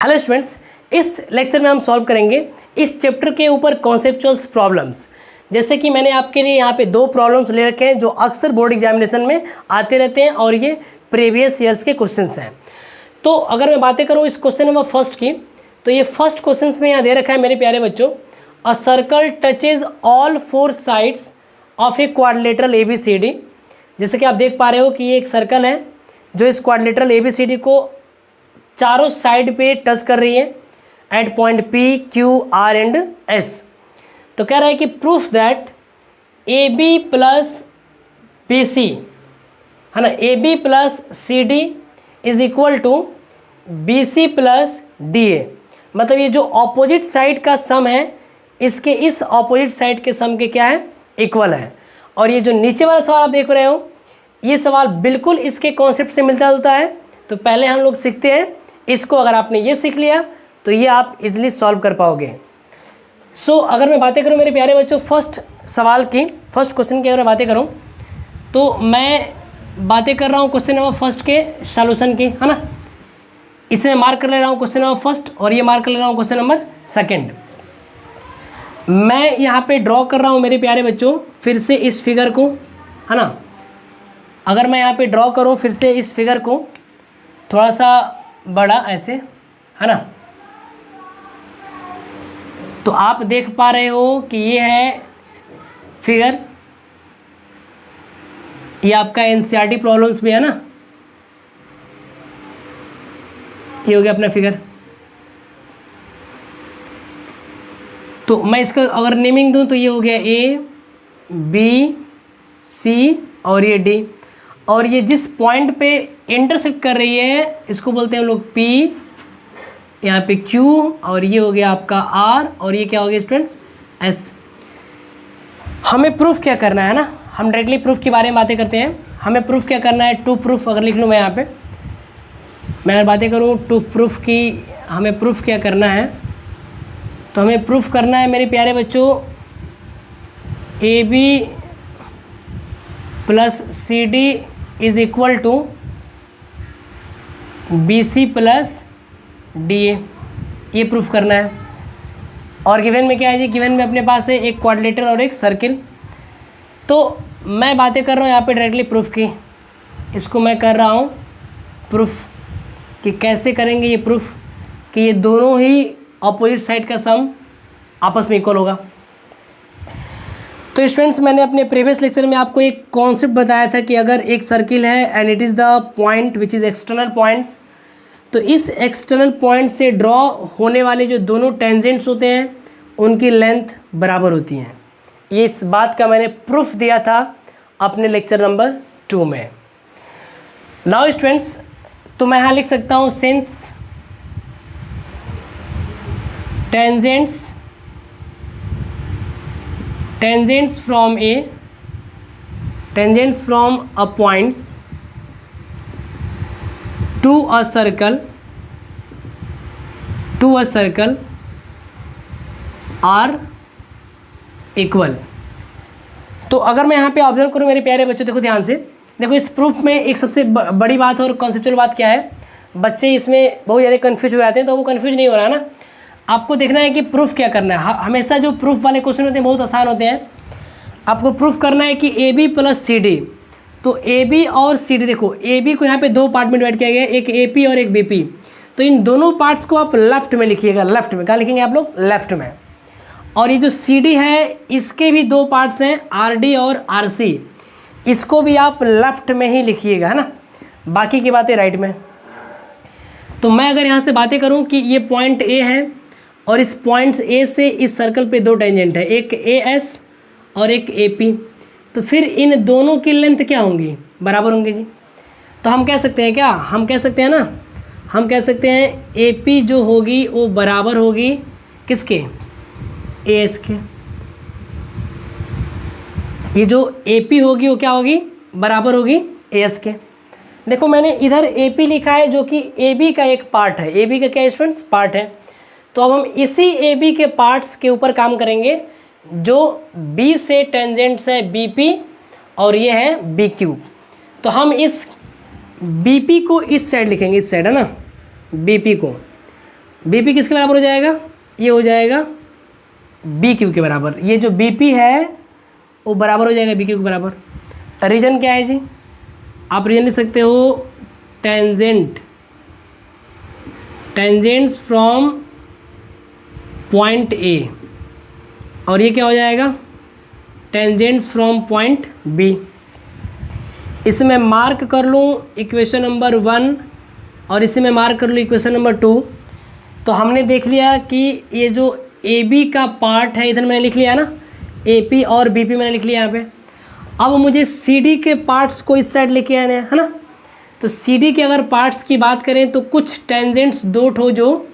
Hello students, इस lecture में हम सॉल्व करेंगे इस चैप्टर के ऊपर कॉन्सेप्चुअल्स प्रॉब्लम्स। जैसे कि मैंने आपके लिए यहाँ पे दो प्रॉब्लम्स ले रखे हैं जो अक्सर बोर्ड एग्जामिनेशन में आते रहते हैं और ये प्रीवियस ईयर्स के क्वेश्चंस हैं। तो अगर मैं बातें करूँ इस क्वेश्चन नंबर फर्स्ट की, तो ये फर्स्ट क्वेश्चन में यहाँ दे रखा है मेरे प्यारे बच्चों, a circle touches all four sides of a quadrilateral ABCD। जैसे कि आप देख पा रहे हो कि ये एक सर्कल है जो इस क्वाड्रिलेटरल ABCD को चारों साइड पे टच कर रही है at point P, Q, R and S। तो कह रहा है कि proof that AB plus BC है ना, AB plus CD is equal to BC plus DA। मतलब ये जो ऑपोजिट साइड का सम है इसके इस ऑपोजिट साइड के सम के क्या है, इक्वल है। और ये जो नीचे वाला सवाल आप देख रहे हो ये सवाल बिल्कुल इसके कॉन्सेप्ट से मिलता जुलता है। तो पहले हम लोग सीखते हैं इसको। अगर आपने ये सीख लिया तो ये आप इजीली सॉल्व कर पाओगे। सो अगर मैं बातें करूं मेरे प्यारे बच्चों फर्स्ट सवाल की, फर्स्ट क्वेश्चन की अगर मैं बातें करूं तो मैं बातें कर रहा हूं क्वेश्चन नंबर फर्स्ट के सॉल्यूशन की, है ना। इसे मैं मार्क कर ले रहा हूं क्वेश्चन नंबर फर्स्ट और ये मार्क कर ले रहा हूं क्वेश्चन नंबर सेकंड। मैं यहाँ पे ड्रॉ कर रहा हूँ मेरे प्यारे बच्चों फिर से इस फिगर को, है ना। अगर मैं यहाँ पे ड्रॉ करूँ फिर से इस फिगर को थोड़ा सा बड़ा ऐसे, है ना, तो आप देख पा रहे हो कि ये है फिगर। ये आपका NCERT प्रॉब्लम्स भी है ना, ये हो गया अपना फिगर। तो मैं इसका अगर नेमिंग दूं तो ये हो गया A, B, C और ये D। और ये जिस पॉइंट पे इंटरसेक्ट कर रही है इसको बोलते हैं हम लोग P, यहाँ पे Q और ये हो गया आपका R और ये क्या हो गया स्टूडेंट्स S। हमें प्रूफ क्या करना है ना, हम डायरेक्टली प्रूफ के बारे में बातें करते हैं। हमें प्रूफ क्या करना है, टू प्रूफ अगर लिख लूँ मैं यहाँ पे, मैं अगर बातें करूँ टू प्रूफ की, हमें प्रूफ क्या करना है तो हमें प्रूफ करना है मेरे प्यारे बच्चों AB plus CD is equal to BC plus DA, ये प्रूफ करना है। और गिवन में क्या है जी, गिवन में अपने पास है एक क्वाड्रिलेटर और एक सर्किल। तो मैं बातें कर रहा हूँ यहाँ पे डायरेक्टली प्रूफ की, इसको मैं कर रहा हूँ प्रूफ कि कैसे करेंगे ये प्रूफ कि ये दोनों ही अपोजिट साइड का सम आपस में इक्वल होगा। तो स्टूडेंट्स मैंने अपने प्रीवियस लेक्चर में आपको एक कॉन्सेप्ट बताया था कि अगर एक सर्किल है and it is the point which is external points, तो इस एक्सटर्नल पॉइंट से ड्रॉ होने वाले जो दोनों टेंजेंट्स होते हैं उनकी लेंथ बराबर होती हैं। ये इस बात का मैंने प्रूफ दिया था अपने लेक्चर नंबर 2 में। नाउ स्टूडेंट्स, तो मैं यहाँ लिख सकता हूँ since tangents from a points to a circle are equal। तो अगर मैं यहाँ पे ऑब्जर्व करूँ मेरे प्यारे बच्चों, देखो ध्यान से, देखो इस प्रूफ में एक सबसे बड़ी बात और कॉन्सेप्चुअल बात क्या है, बच्चे इसमें बहुत ज़्यादा कन्फ्यूज हो जाते हैं, तो वो कन्फ्यूज नहीं हो रहा है ना। आपको देखना है कि प्रूफ क्या करना है। हमेशा जो प्रूफ वाले क्वेश्चन होते हैं बहुत आसान होते हैं। आपको प्रूफ करना है कि AB प्लस CD, तो AB और CD, देखो AB को यहाँ पे दो पार्ट में डिवाइड किया गया है, एक AP और एक BP। तो इन दोनों पार्ट्स को आप लेफ्ट में लिखिएगा, लेफ्ट में, कहाँ लिखेंगे आप लोग, लेफ्ट में। और ये जो CD है इसके भी दो पार्ट्स हैं RD और RC, इसको भी आप लेफ्ट में ही लिखिएगा, है ना, बाकी की बातें राइट में। तो मैं अगर यहाँ से बातें करूँ कि ये पॉइंट A है और इस पॉइंट A से इस सर्कल पे दो टेंजेंट है, एक AS और एक AP, तो फिर इन दोनों की लेंथ क्या होंगी, बराबर होंगी जी। तो हम कह सकते हैं क्या, हम कह सकते हैं ना, हम कह सकते हैं AP जो होगी वो बराबर होगी किसके, AS के। ये जो AP होगी वो क्या होगी, बराबर होगी AS के। देखो मैंने इधर AP लिखा है जो कि AB का एक पार्ट है, AB का क्या स्टूडेंट्स, पार्ट है। तो अब हम इसी AB के पार्ट्स के ऊपर काम करेंगे जो B से टेंजेंट्स है BP और ये है BQ। तो हम इस बीपी को इस साइड लिखेंगे, इस साइड है ना, बीपी को। बी पी किसके बराबर हो जाएगा, ये हो जाएगा बी क्यू के बराबर। ये जो बी पी है वो बराबर हो जाएगा बी क्यू के बराबर। रीजन क्या है जी, आप रीजन लिख सकते हो टेंजेंट्स फ्रॉम पॉइंट ए, और ये क्या हो जाएगा टेंजेंट्स फ्रॉम पॉइंट बी। इसमें मार्क कर लूँ इक्वेशन नंबर 1 और इसी में मार्क कर लूँ इक्वेशन नंबर 2। तो हमने देख लिया कि ये जो ए बी का पार्ट है इधर मैंने लिख लिया ना, ए पी और बी पी मैंने लिख लिया यहाँ पे। अब मुझे सी डी के पार्ट्स को इस साइड लेके आने हैं, है ना। तो सी डी के अगर पार्ट्स की बात करें तो कुछ टेंजेंट्स दो ठो जो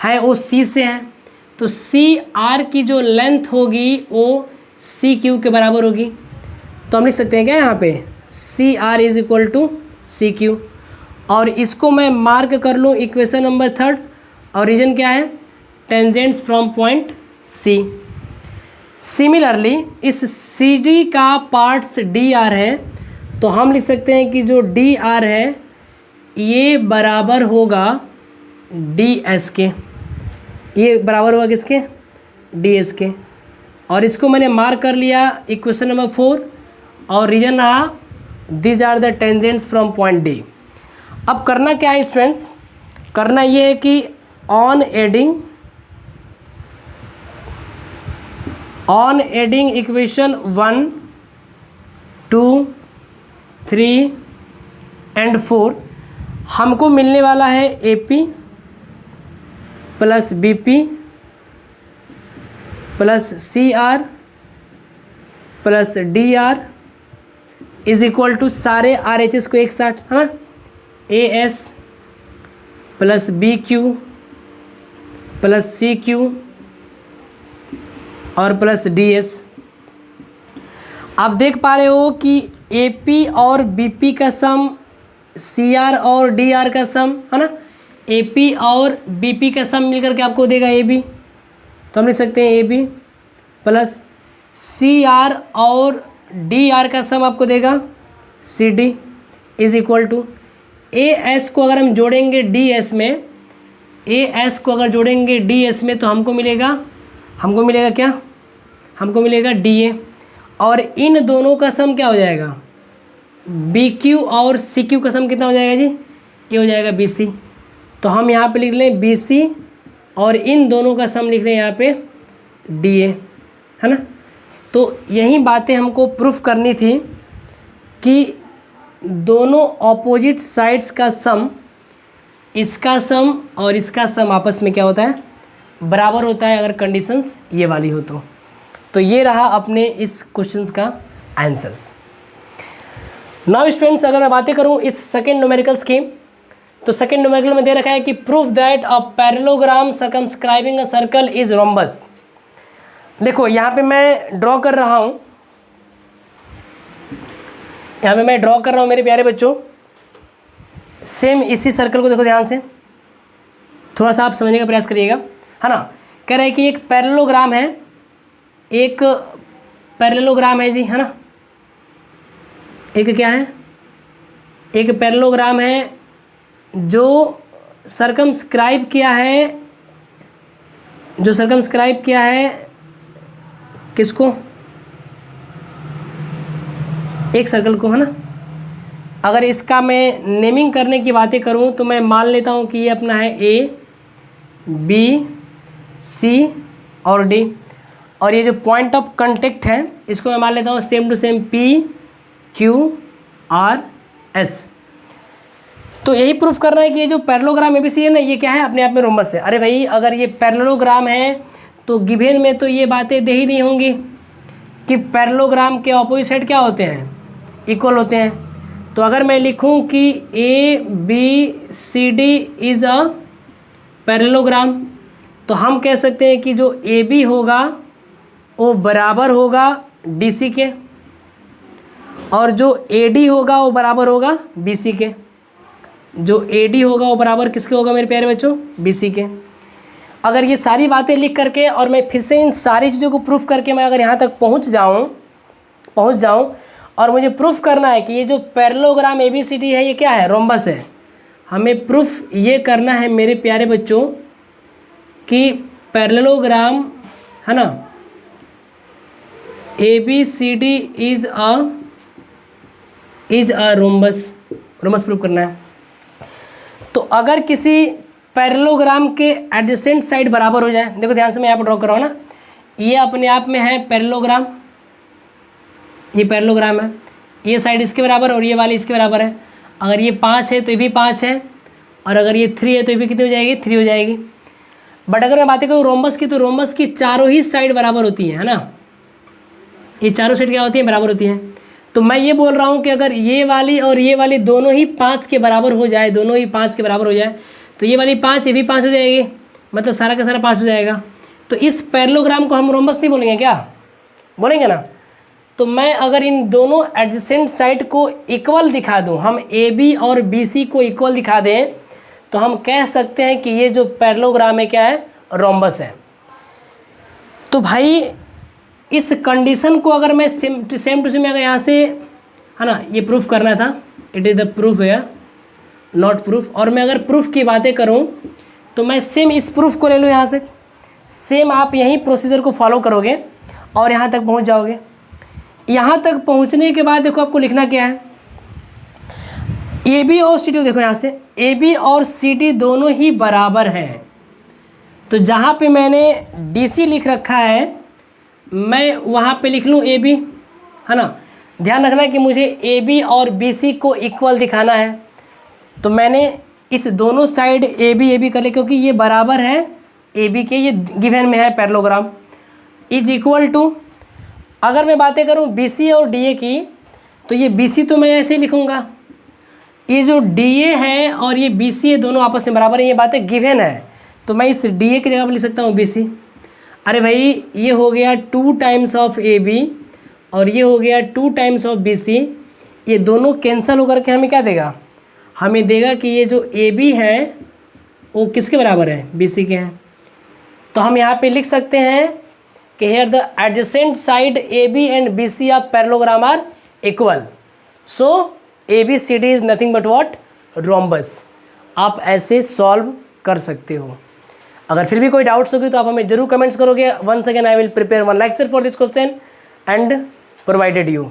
है वो सी से हैं, तो सी आर की जो लेंथ होगी वो सी क्यू के बराबर होगी। तो हम लिख सकते हैं क्या यहाँ पे C R is equal to C Q, और इसको मैं मार्क कर लूँ इक्वेशन नंबर 3, और रीजन क्या है टेंजेंट्स फ्रॉम पॉइंट सी। सिमिलरली इस सी डी का पार्ट्स डी आर है, तो हम लिख सकते हैं कि जो डी आर है ये बराबर होगा डी एस के, ये बराबर होगा किसके डी एस के, और इसको मैंने मार्क कर लिया इक्वेशन नंबर 4, और रीजन रहा these are the tangents from point D. अब करना क्या है स्टूडेंट्स, करना ये है कि ऑन एडिंग इक्वेशन 1, 2, 3 एंड 4 हमको मिलने वाला है A P plus B P plus C R plus D R is equal to सारे आर एच एस को एक साथ, है ना, A S plus B Q plus C Q और प्लस डी एस। आप देख पा रहे हो कि ए पी और बी पी का सम सी आर और डी आर का सम, है ना, ए पी और बी पी का सम मिलकर के आपको देगा ए बी। तो हम लिख सकते हैं A B plus C R और डी आर का सम आपको देगा C D is equal to A S को अगर हम जोड़ेंगे डी एस में, ए एस को अगर जोड़ेंगे डी एस में तो हमको मिलेगा क्या, हमको मिलेगा डी ए, और इन दोनों का सम क्या हो जाएगा बी क्यू और सी क्यू का सम कितना हो जाएगा जी, ये हो जाएगा बी सी। तो हम यहाँ पे लिख लें बी सी और इन दोनों का सम लिख लें यहाँ पे डी ए, है ना। तो यही बातें हमको प्रूफ करनी थी कि दोनों ऑपोजिट साइड्स का सम, इसका सम और इसका सम आपस में क्या होता है बराबर होता है, अगर कंडीशंस ये वाली हो तो ये रहा अपने इस क्वेश्चंस का आंसर्स। नाउ स्टूडेंट्स अगर मैं बातें करूं इस सेकेंड न्यूमेरिकल्स की, तो सेकेंड न्यूमेरिकल में दे रखा है कि proof that a parallelogram circumscribing a circle is rhombus. देखो यहाँ पे मैं ड्रॉ कर रहा हूँ, मेरे प्यारे बच्चों, सेम इसी सर्कल को देखो ध्यान से, थोड़ा सा आप समझने का प्रयास करिएगा, है ना। कह रहे हैं कि एक पैरेललोग्राम है जी, है ना, एक क्या है, एक पैरेललोग्राम है जो सर्कमस्क्राइब किया है किसको, एक सर्कल को, है ना। अगर इसका मैं नेमिंग करने की बातें करूं तो मैं मान लेता हूं कि ये अपना है ए बी सी और डी, और ये जो पॉइंट ऑफ कांटेक्ट है इसको मैं मान लेता हूँ same to same P Q R S. तो यही प्रूफ करना है कि ये जो पैरेललोग्राम एबीसी है ना, ये क्या है अपने आप में रोम्बस है। अरे भाई अगर ये पैरेललोग्राम है तो गिवन में तो ये बातें दे ही नहीं होंगी कि पैरेललोग्राम के ऑपोजिट साइड क्या होते हैं, इक्वल होते हैं। तो अगर मैं लिखूं कि A B C D is a parallelogram, तो हम कह सकते हैं कि जो ए बी होगा वो बराबर होगा डी सी के, और जो ए डी होगा वो बराबर होगा बी सी के। जो ए डी होगा वो बराबर किसके होगा मेरे प्यारे बच्चों, बी सी के। अगर ये सारी बातें लिख करके और मैं फिर से इन सारी चीज़ों को प्रूफ करके मैं अगर यहाँ तक पहुँच जाऊँ और मुझे प्रूफ करना है कि ये जो parallelogram A B C D है ये क्या है, रोम्बस है। हमें प्रूफ ये करना है मेरे प्यारे बच्चों कि पैरेललोग्राम है ना ABCD is a rhombus proof करना है। तो अगर किसी पैरेललोग्राम के एडजेसेंट साइड बराबर हो जाए, देखो ध्यान से मैं यहाँ पर ड्रॉ कर रहा हूँ ना, ये अपने आप में है पैरेललोग्राम, ये पैरेललोग्राम है, ये साइड इसके बराबर और ये वाली इसके बराबर है। अगर ये 5 है तो ये भी 5 है, और अगर ये 3 है तो ये भी कितनी हो जाएगी, 3 हो जाएगी। बट अगर मैं बातें करूँ रोम्बस की, तो रोम्बस की चारों ही साइड बराबर होती है ना, ये चारों साइड क्या होती है, बराबर होती हैं। तो मैं ये बोल रहा हूँ कि अगर ये वाली और ये वाली दोनों ही 5 के बराबर हो जाए, दोनों ही 5 के बराबर हो जाए, तो ये वाली 5 ये भी 5 हो जाएगी, मतलब सारा का सारा 5 हो जाएगा। तो इस पैरेललोग्राम को हम रोम्बस नहीं बोलेंगे, क्या बोलेंगे ना। तो मैं अगर इन दोनों एडजेसेंट साइड को इक्वल दिखा दूँ, हम AB और BC को इक्वल दिखा दें, तो हम कह सकते हैं कि ये जो पैरेललोग्राम है क्या है, रोम्बस है। तो भाई इस कंडीशन को अगर मैं सेम टू सेम अगर यहाँ से है ना ये प्रूफ करना था, इट इज़ द प्रूफ है नॉट प्रूफ। और मैं अगर प्रूफ की बातें करूँ तो मैं सेम इस प्रूफ को ले लूँ यहाँ से, सेम आप यही प्रोसीजर को फॉलो करोगे और यहाँ तक पहुँच जाओगे। यहाँ तक पहुँचने के बाद देखो आपको लिखना क्या है, AB और CD, देखो यहाँ से AB और CD दोनों ही बराबर हैं। तो जहाँ पे मैंने DC लिख रखा है मैं वहाँ पे लिख लूँ AB, है ना। ध्यान रखना कि मुझे AB और BC को इक्वल दिखाना है, तो मैंने इस दोनों साइड AB कर लिया, क्योंकि ये बराबर है AB के, ये गिवन में है पैरेललोग्राम इज इक्वल टू। अगर मैं बातें करूँ BC और DA की, तो ये BC तो मैं ऐसे ही लिखूँगा, ये जो DA है और ये BC है दोनों आपस में बराबर है, ये बातें गिवन है, तो मैं इस DA की जगह पर लिख सकता हूँ BC। अरे भाई ये हो गया 2 टाइम्स ऑफ AB और ये हो गया 2 टाइम्स ऑफ BC, ये दोनों कैंसिल होकर के हमें क्या देगा, हमें देगा कि ये जो AB है वो किसके बराबर है, BC के हैं। तो हम यहाँ पे लिख सकते हैं कि here the adjacent side AB and BC of parallelogram are equal, so ABCD is nothing but what, rhombus. आप ऐसे सॉल्व कर सकते हो। अगर फिर भी कोई डाउट्स होगी तो आप हमें जरूर कमेंट्स करोगे। Once again I will prepare one lecture for this question and provided you.